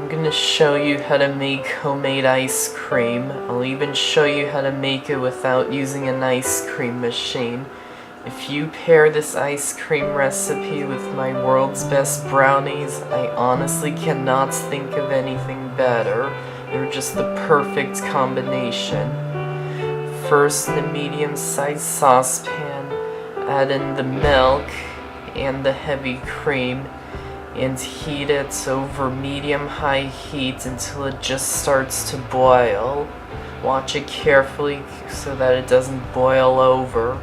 I'm gonna show you how to make homemade ice cream. I'll even show you how to make it without using an ice cream machine. If you pair this ice cream recipe with my world's best brownies, I honestly cannot think of anything better. They're just the perfect combination. First, in a medium-sized saucepan, add in the milk and the heavy cream and heat it over medium-high heat until it just starts to boil. Watch it carefully so that it doesn't boil over.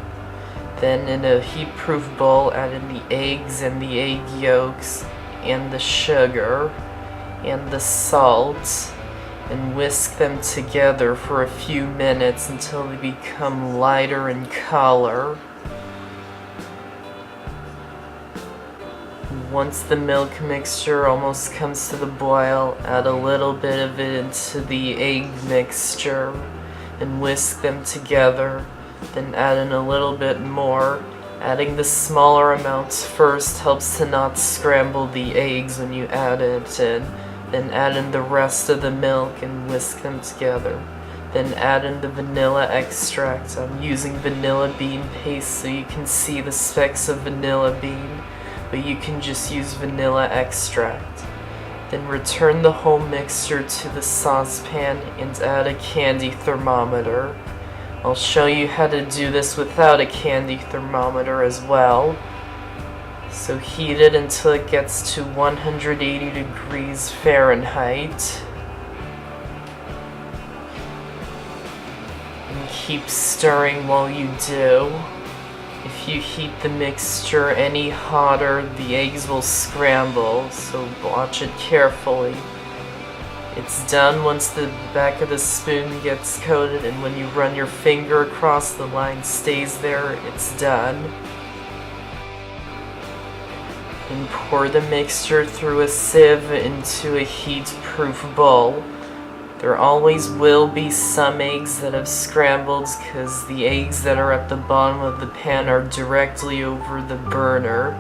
Then in a heat-proof bowl, add in the eggs and the egg yolks and the sugar and the salt and whisk them together for a few minutes until they become lighter in color. Once the milk mixture almost comes to the boil, add a little bit of it into the egg mixture and whisk them together. Then add in a little bit more. Adding the smaller amounts first helps to not scramble the eggs when you add it in. Then add in the rest of the milk and whisk them together. Then add in the vanilla extract. I'm using vanilla bean paste so you can see the specks of vanilla bean, but you can just use vanilla extract. Then return the whole mixture to the saucepan and add a candy thermometer. I'll show you how to do this without a candy thermometer as well. So heat it until it gets to 180 degrees Fahrenheit. And keep stirring while you do. If you heat the mixture any hotter, the eggs will scramble, so watch it carefully. It's done once the back of the spoon gets coated, and when you run your finger across the line stays there, it's done. And pour the mixture through a sieve into a heat-proof bowl. There always will be some eggs that have scrambled because the eggs that are at the bottom of the pan are directly over the burner.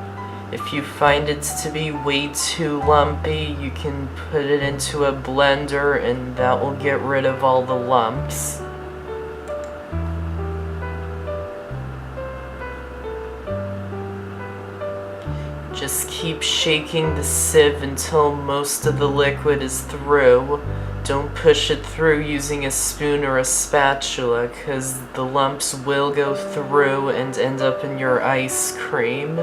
If you find it to be way too lumpy, you can put it into a blender and that will get rid of all the lumps. Just keep shaking the sieve until most of the liquid is through. Don't push it through using a spoon or a spatula because the lumps will go through and end up in your ice cream.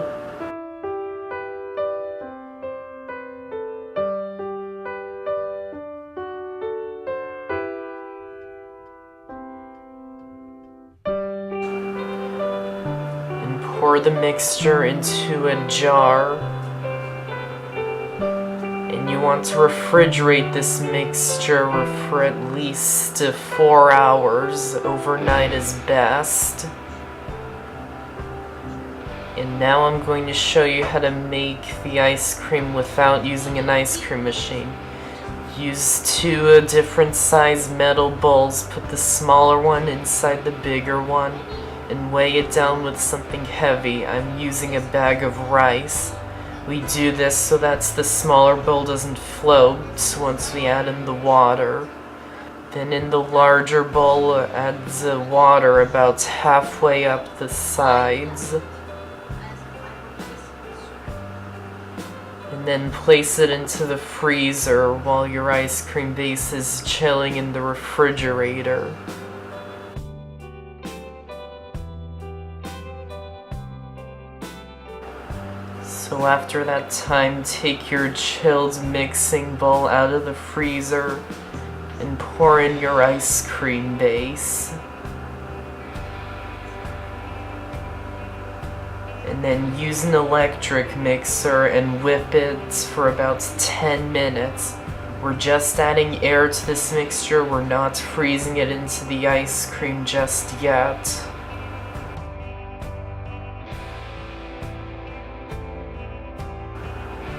And pour the mixture into a jar. And you want to refrigerate this mixture for at least 4 hours. Overnight is best. And now I'm going to show you how to make the ice cream without using an ice cream machine. Use 2 different size metal bowls. Put the smaller one inside the bigger one and weigh it down with something heavy. I'm using a bag of rice. We do this so that the smaller bowl doesn't float once we add in the water. Then in the larger bowl, add the water about halfway up the sides. And then place it into the freezer while your ice cream base is chilling in the refrigerator. So after that time, take your chilled mixing bowl out of the freezer and pour in your ice cream base. And then use an electric mixer and whip it for about 10 minutes. We're just adding air to this mixture, we're not freezing it into the ice cream just yet.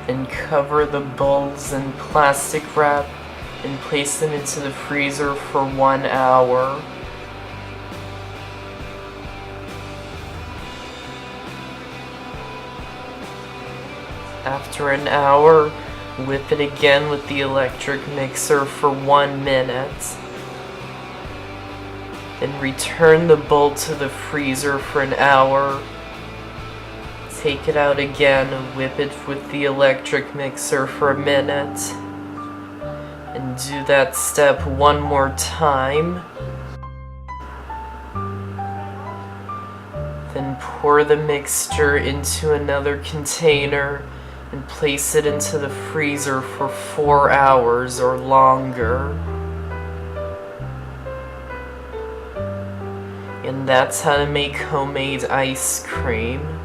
And cover the bowls in plastic wrap and place them into the freezer for 1 hour. After an hour, Whip it again with the electric mixer for 1 minute. Then return the bowl to the freezer for an hour. Take it out again, whip it with the electric mixer for a minute. And do that step 1 more time. Then pour the mixture into another container and place it into the freezer for 4 hours or longer. And that's how to make homemade ice cream.